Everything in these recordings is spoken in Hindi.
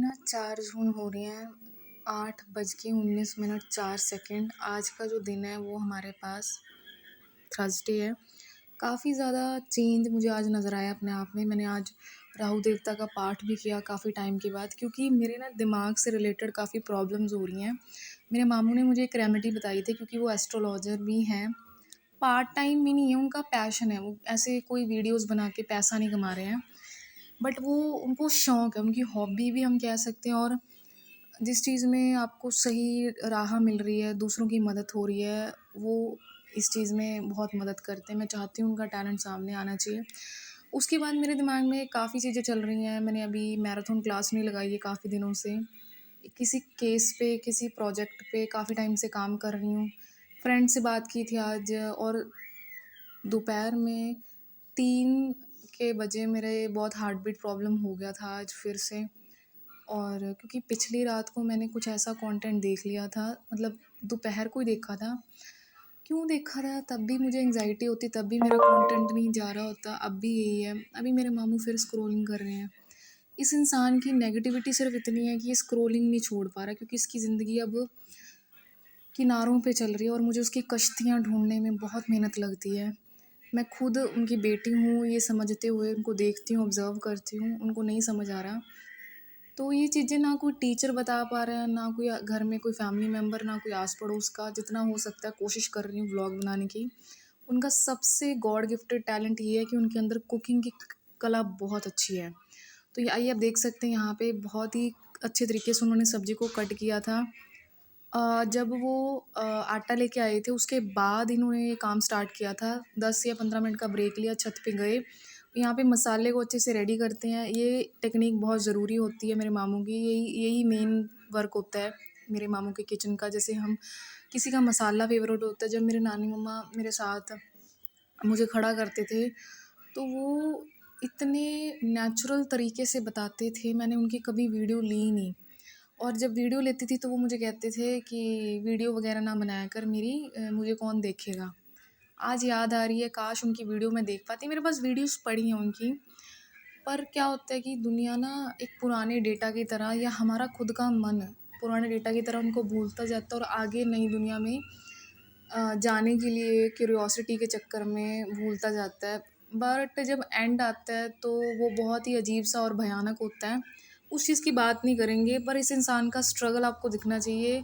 ना 4 जून हो रही हैं, 8:19 4 सेकंड। आज का जो दिन है वो हमारे पास थर्सडे है। काफ़ी ज़्यादा चेंज मुझे आज नज़र आया अपने आप में। मैंने आज राहु देवता का पाठ भी किया काफ़ी टाइम के बाद, क्योंकि मेरे ना दिमाग से रिलेटेड काफ़ी प्रॉब्लम्स हो रही हैं। मेरे मामू ने मुझे एक रेमेडी बताई थी, क्योंकि वो एस्ट्रोलॉजर भी हैं। पार्ट टाइम भी नहीं है, उनका पैशन है। वो ऐसे कोई वीडियोज़ बना के पैसा नहीं कमा रहे हैं, बट वो उनको शौक है, उनकी हॉबी भी हम कह सकते हैं। और जिस चीज़ में आपको सही राह मिल रही है, दूसरों की मदद हो रही है, वो इस चीज़ में बहुत मदद करते हैं। मैं चाहती हूँ उनका टैलेंट सामने आना चाहिए। उसके बाद मेरे दिमाग में काफ़ी चीज़ें चल रही हैं। मैंने अभी मैराथन क्लास नहीं लगाई है काफ़ी दिनों से। किसी केस पे, किसी प्रोजेक्ट पे काफ़ी टाइम से काम कर रही हूँ। फ्रेंड से बात की थी आज, और दोपहर में 3 के बजे मेरे बहुत हार्ट बीट प्रॉब्लम हो गया था आज फिर से। और क्योंकि पिछली रात को मैंने कुछ ऐसा कंटेंट देख लिया था, मतलब दोपहर को ही देखा था। क्यों देखा था, तब भी मुझे एंग्जाइटी होती, तब भी मेरा कंटेंट नहीं जा रहा होता, अब भी यही है। अभी मेरे मामू फिर स्क्रॉलिंग कर रहे हैं। इस इंसान की नेगेटिविटी सिर्फ इतनी है कि ये स्क्रॉलिंग नहीं छोड़ पा रहा, क्योंकि इसकी ज़िंदगी अब किनारों पे चल रही है और मुझे उसकी कश्तियाँ ढूंढने में बहुत मेहनत लगती है। मैं खुद उनकी बेटी हूँ, ये समझते हुए उनको देखती हूँ, ऑब्ज़र्व करती हूँ, उनको नहीं समझ आ रहा। तो ये चीज़ें ना कोई टीचर बता पा रहा है, ना कोई घर में कोई फैमिली मेम्बर, ना कोई आस-पड़ोस का। जितना हो सकता है कोशिश कर रही हूँ व्लॉग बनाने की। उनका सबसे गॉड गिफ्टेड टैलेंट ये है कि उनके अंदर कुकिंग की कला बहुत अच्छी है। तो ये आइए आप देख सकते हैं, यहाँ पे बहुत ही अच्छे तरीके से उन्होंने सब्ज़ी को कट किया था। जब वो आटा लेके आए थे, उसके बाद इन्होंने ये काम स्टार्ट किया था। 10 या 15 मिनट का ब्रेक लिया, छत पे गए। यहाँ पे मसाले को अच्छे से रेडी करते हैं। ये टेक्निक बहुत ज़रूरी होती है मेरे मामू की। यही यही मेन वर्क होता है मेरे मामू के किचन का। जैसे हम किसी का मसाला फ़ेवरेट होता है, जब मेरे नानी मम्मा मेरे साथ मुझे खड़ा करते थे, तो वो इतने नेचुरल तरीके से बताते थे। मैंने उनकी कभी वीडियो ली नहीं, और जब वीडियो लेती थी तो वो मुझे कहते थे कि वीडियो वगैरह ना बनाया कर मेरी, मुझे कौन देखेगा। आज याद आ रही है, काश उनकी वीडियो मैं देख पाती। मेरे पास वीडियोस पड़ी हैं उनकी, पर क्या होता है कि दुनिया ना एक पुराने डेटा की तरह, या हमारा खुद का मन पुराने डेटा की तरह उनको भूलता जाता है, और आगे नई दुनिया में जाने के लिए क्यूरियोसिटी के चक्कर में भूलता जाता है। बट जब एंड आता है तो वो बहुत ही अजीब सा और भयानक होता है। उस चीज़ की बात नहीं करेंगे, पर इस इंसान का स्ट्रगल आपको दिखना चाहिए।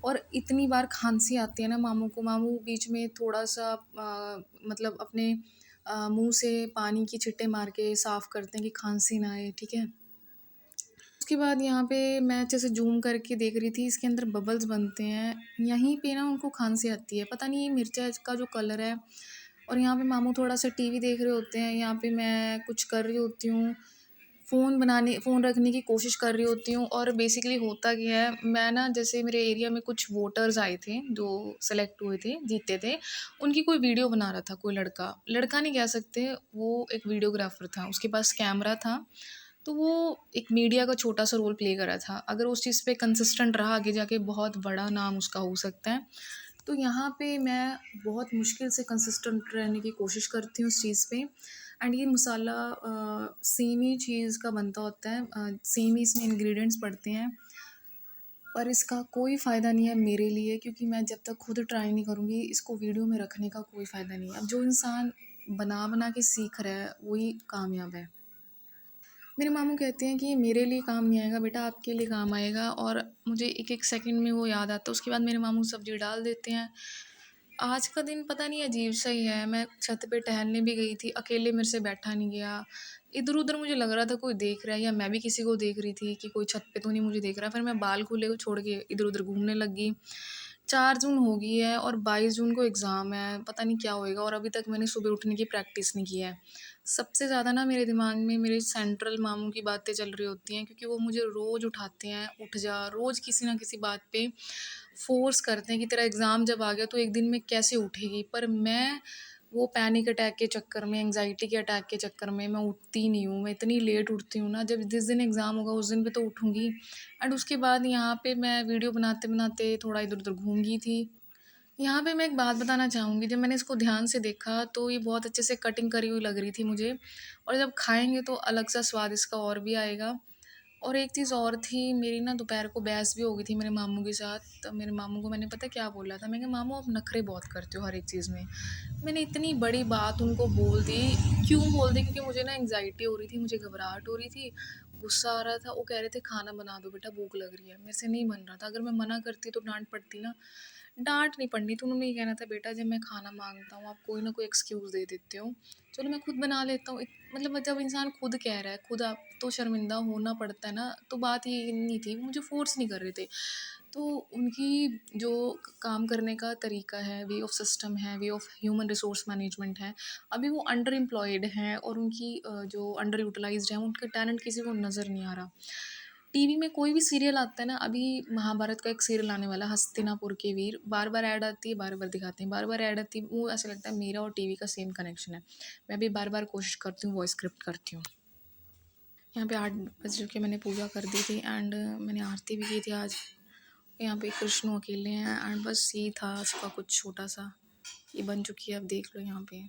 और इतनी बार खांसी आती है ना मामू को, मामू बीच में थोड़ा सा मतलब अपने मुंह से पानी की छिट्टे मार के साफ़ करते हैं कि खांसी ना आए, ठीक है। उसके बाद यहाँ पे मैं अच्छे से जूम करके देख रही थी, इसके अंदर बबल्स बनते हैं। यहीं पे ना उनको खांसी आती है, पता नहीं ये मिर्चा का जो कलर है। और यहाँ पे मामू थोड़ा सा टीवी देख रहे होते हैं, यहाँ पे मैं कुछ कर रही होती हूँ, फ़ोन रखने की कोशिश कर रही होती हूँ। और बेसिकली होता क्या है, मैं ना जैसे मेरे एरिया में कुछ वोटर्स आए थे जो सेलेक्ट हुए थे, जीते थे। उनकी कोई वीडियो बना रहा था कोई लड़का, लड़का नहीं कह सकते, वो एक वीडियोग्राफर था, उसके पास कैमरा था। तो वो एक मीडिया का छोटा सा रोल प्ले करा था। अगर उस चीज़ पे कंसिस्टेंट रहा, आगे जाके बहुत बड़ा नाम उसका हो सकता है। तो यहाँ पे मैं बहुत मुश्किल से कंसिस्टेंट रहने की कोशिश करती हूँ उस चीज़ पे। एंड ये मसाला सेम ही चीज़ का बनता होता है, सेम ही इसमें इंग्रेडिएंट्स पड़ते हैं, पर इसका कोई फ़ायदा नहीं है मेरे लिए, क्योंकि मैं जब तक खुद ट्राई नहीं करूँगी, इसको वीडियो में रखने का कोई फ़ायदा नहीं है। अब जो इंसान बना बना के सीख रहा है वही कामयाब है। मेरे मामू कहते हैं कि ये मेरे लिए काम नहीं आएगा बेटा, आपके लिए काम आएगा। और मुझे एक एक सेकंड में वो याद आता है। उसके बाद मेरे मामू सब्जी डाल देते हैं। आज का दिन पता नहीं अजीब सा ही है। मैं छत पे टहलने भी गई थी, अकेले मेरे से बैठा नहीं गया। इधर उधर मुझे लग रहा था कोई देख रहा है, या मैं भी किसी को देख रही थी कि कोई छत पे तो नहीं मुझे देख रहा। फिर मैं बाल खुले को छोड़ के इधर उधर घूमने लगी। 4 जून हो गई है और 22 जून को एग्ज़ाम है, पता नहीं क्या होएगा। और अभी तक मैंने सुबह उठने की प्रैक्टिस नहीं की है। सबसे ज़्यादा ना मेरे दिमाग में मेरे सेंट्रल मामू की बातें चल रही होती हैं, क्योंकि वो मुझे रोज़ उठाते हैं, उठ जा, रोज़ किसी ना किसी बात पे फ़ोर्स करते हैं कि तेरा एग्ज़ाम जब आ गया तो एक दिन में कैसे उठेगी। पर मैं वो पैनिक अटैक के चक्कर में, एंग्ज़ायटी के अटैक के चक्कर में मैं उठती नहीं हूँ। मैं इतनी लेट उठती हूँ ना, जब जिस दिन एग्ज़ाम होगा उस दिन पे तो उठूँगी। एंड उसके बाद यहाँ पे मैं वीडियो बनाते-बनाते थोड़ा इधर-उधर घूम गई थी। यहाँ पे मैं एक बात बताना चाहूँगी, जब मैंने इसको ध्यान से देखा तो ये बहुत अच्छे से कटिंग करी हुई लग रही थी मुझे, और जब खाएँगे तो अलग सा स्वाद इसका और भी आएगा। और एक चीज़ और थी, मेरी ना दोपहर को बहस भी हो गई थी मेरे मामू के साथ। तो मेरे मामू को मैंने पता क्या बोला था, मैंने कहा मामू आप नखरे बहुत करते हो हर एक चीज़ में। मैंने इतनी बड़ी बात उनको बोल दी। क्यों बोल दी? क्योंकि मुझे ना एंग्जाइटी हो रही थी, मुझे घबराहट हो रही थी, गुस्सा आ रहा था। वो कह रहे थे खाना बना दो बेटा, भूख लग रही है। मेरे से नहीं बन रहा था। अगर मैं मना करती तो डांट पड़ती ना। डांट नहीं पड़नी तो उन्होंने ये कहना था, बेटा जब मैं खाना मांगता हूँ आप कोई ना कोई एक्सक्यूज़ दे देते हो, चलो मैं खुद बना लेता हूँ। मतलब जब इंसान खुद कह रहा है, खुद आप तो शर्मिंदा होना पड़ता है ना। तो बात ये नहीं थी, वो मुझे फोर्स नहीं कर रहे थे। तो उनकी जो काम करने का तरीका है, वे ऑफ सिस्टम है, way of human resource management है, अभी वो अंडर एम्प्लॉयड हैं और उनकी जो अंडर यूटिलाइज्ड है, उनका टैलेंट किसी को नज़र नहीं आ रहा। टीवी में कोई भी सीरियल आता है ना, अभी महाभारत का एक सीरियल आने वाला है, हस्तिनापुर के वीर, बार बार ऐड आती है, बार बार दिखाते हैं, बार बार ऐड आती है। वो ऐसा लगता है मेरा और टीवी का सेम कनेक्शन है। मैं भी बार बार कोशिश करती हूँ, वॉइस स्क्रिप्ट करती हूँ। यहाँ पे 8 बज के मैंने पूजा कर दी थी एंड मैंने आरती भी की थी आज। यहाँ पे कृष्ण अकेले हैं एंड बस यही था आज का कुछ छोटा सा। ये बन चुकी है, अब देख लो यहाँ पे।